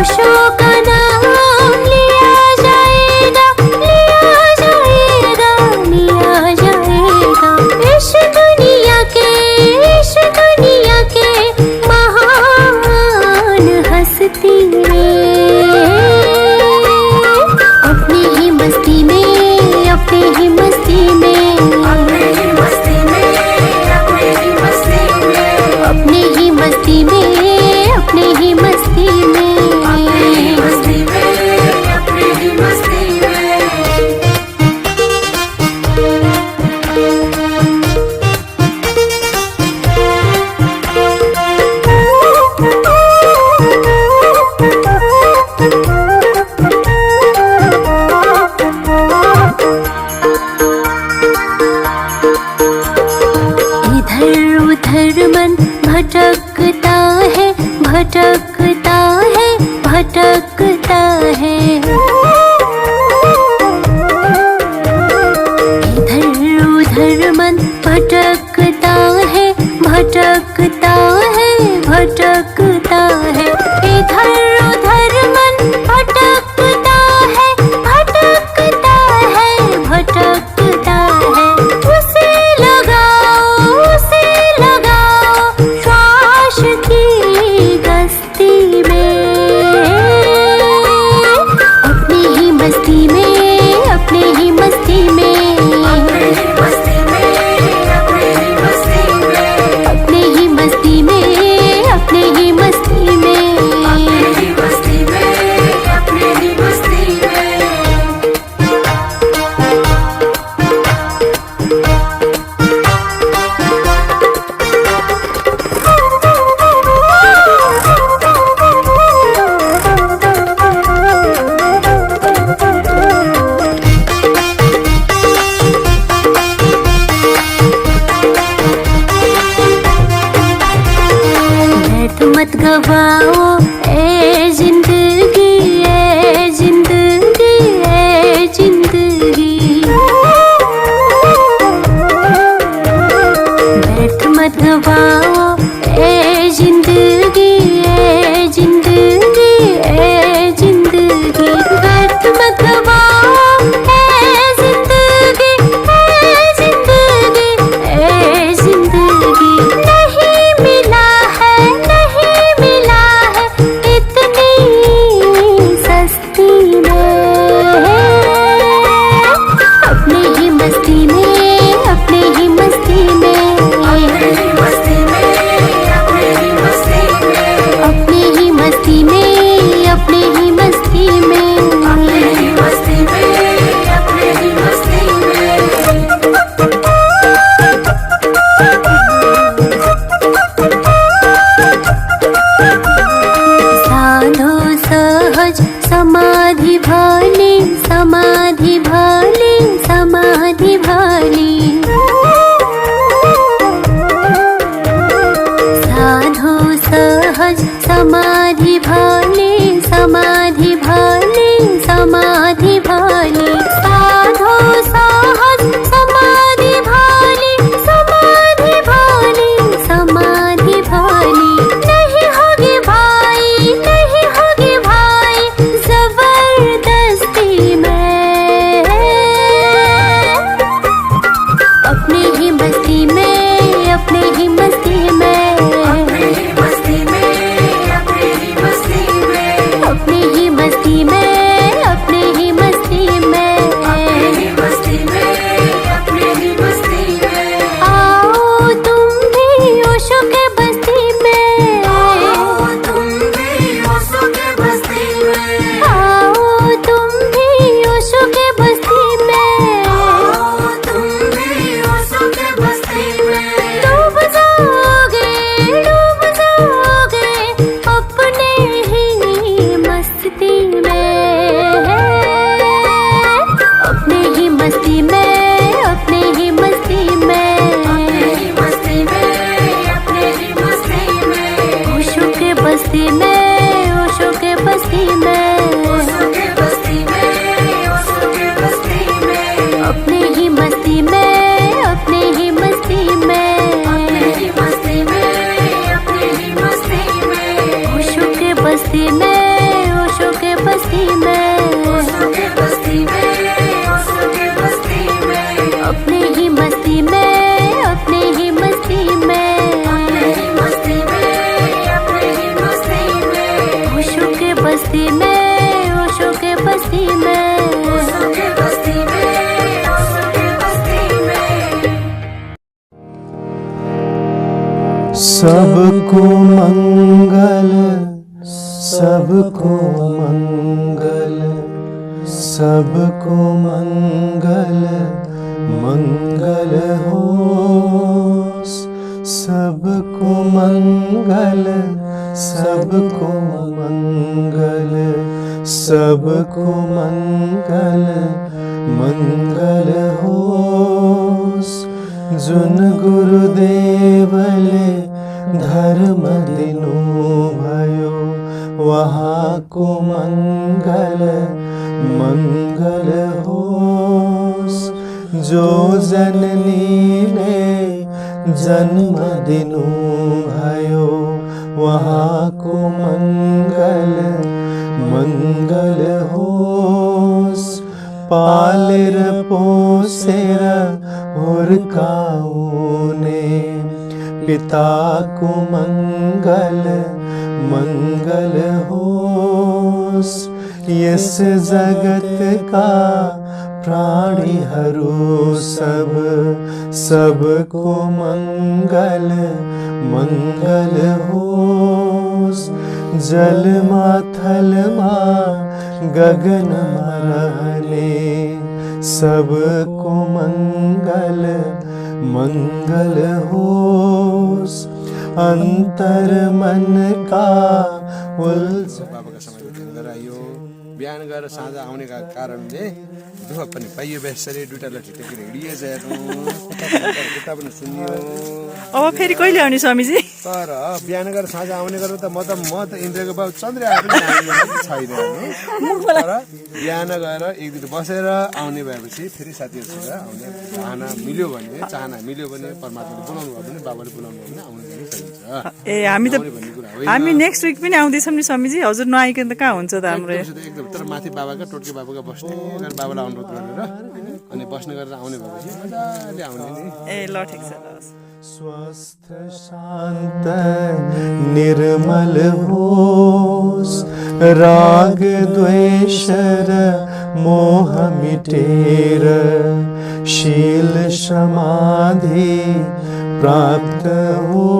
ओशो का नाम लिया जाएगा, लिया जाएगा, लिया जाएगा। इस दुनिया के महान हस्ती में, अपनी ही मस्ती में, अपनी ही मस्ती में, अपनी ही मस्ती में, अपनी ही मस्ती में, अपनी ही मस्ती में, अपनी ही मस्ती में, अपनी ही मस्ती में, अपनी ही मस्ती में। इधर उधर मन भटकता है, भटकता है, भटकता है। इधर उधर मन भटकता है, भटकता है, भटकता है। इधर उधर मन भटकता है, भटकता है, भटकता है। उसे लगाओ श्वास की गस्ती में, अपनी ही मस्ती में, अपनी ही मस्ती में, अपनी ही मस्ती में, अपनी ही मस्ती में, अपनी ही मस्ती में, अपनी ही मस्ती में, अपनी ही मस्ती में, अपनी ही मस्ती में। मत गवाओ ए जिंदगी, ए जिंदगी, ए जिंदगी। बैठ मत गवाओ ए जिंदगी, ए जिंदगी, ए जिंदगी। बैठ मत गवाओ ए जिंदगी, ए जिंदगी, ए जिंदगी। नहीं मिला है, नहीं मिला है इतनी सस्ती में, अपनी ही मस्ती में, अपनी ही मस्ती में, अपनी ही मस्ती में, अपनी ही मस्ती में, अपनी ही मस्ती में, अपनी ही मस्ती में, अपनी ही मस्ती में, अपनी ही मस्ती में। साधो सहज समाधि भाली, समाधि भाली, समाधि भाली। साधो सहज समाधि भाली, समाधि भाली, समाधि भाली। साधो सहज समाधि भाली, समाधि भाली, समाधि भाली। नहीं होगी भाई, नहीं होगी भाई जबरदस्ती में, अपनी ही मस्ती में, अपनी ही मस्ती में, अपनी ही मस्ती में, अपनी ही मस्ती में, अपनी ही मस्ती में, अपनी ही मस्ती में, अपनी ही मस्ती में, अपनी ही मस्ती में। आओ तुम भी ओशो के बस्ती में, आओ तुम भी ओशो के बस्ती में, आओ तुम भी ओशो के बस्ती में, आओ तुम भी ओशो के बस्ती में। डूब जाओगे अपने ही मस्ती में, अपने ही मस्ती में, अपने ही मस्ती में, अपने ही मस्ती में, अपने ही मस्ती में। ओशो के बस्ती में, ओशो के बस्ती में, ओशो के बस्ती में, ओशो के बस्ती में। अपने ही मस्ती में, अपने ही मस्ती में, अपने ही मस्ती में, अपने ही मस्ती में। ओशो के बस्ती में, सबको मंगल, सबको मंगल, सबको मंगल, मंगल हो। सबको मंगल, सबको मंगल, सबको मंगल, मंगल होस्। जुन गुरुदेवले धर्म दिनु भयो, वहाँको मंगल, मंगल होस्। जो जननीले जन्म दिनु भयो, वहाँको मंगल, मंगल होस्। पालेर पोसेर हुर्काउने पिताको मंगल, मंगल होस्। यस जगतका प्राणीहरू सब, सबको मंगल, मंगल होस्। जलमा थलमा गगनमा रहने सबको मंगल, मंगल होस्। अंतर मन का बाबाका समयमा टेक्दा आयो। बिहान गएर साँझ आउने कारणले दुःख पनि पाइयो। बेसरी दुईटा लट्ठी टेकेर हिँडिए जानु, उता पनि सुनियो। अब फेरि कहिले आउने स्वामीजी? तर बिहान गएर साँझ आउने गरेर त म त इन्द्रको बाबु चन्द्रहरू छैन। तर बिहान गएर एक दिन बसेर आउने भएपछि फेरि साथीहरूसँग आउने चाहना मिल्यो भने परमात्माले बोलाउनु भयो भने, बाबाले बोलाउनु भयो भने आउने पनि सकिन्छ। ए हामी नेक्स्ट विक पनि आउँदैछौँ नि स्वामीजी। हजुर नआइकन त कहाँ हुन्छ त हाम्रो? एकदम। तर माथि बाबाका टोटके बाबाका बस्ने गरेर बाबालाई अनुरोध गरेर अनि बस्ने गरेर आउने भएपछि मजाले आउने नि। ए ल ठिक छ। स्वस्थ शान्त निर्मल होस्। राग द्वेष र मोह मिटेर शील समाधि प्राप्त हो।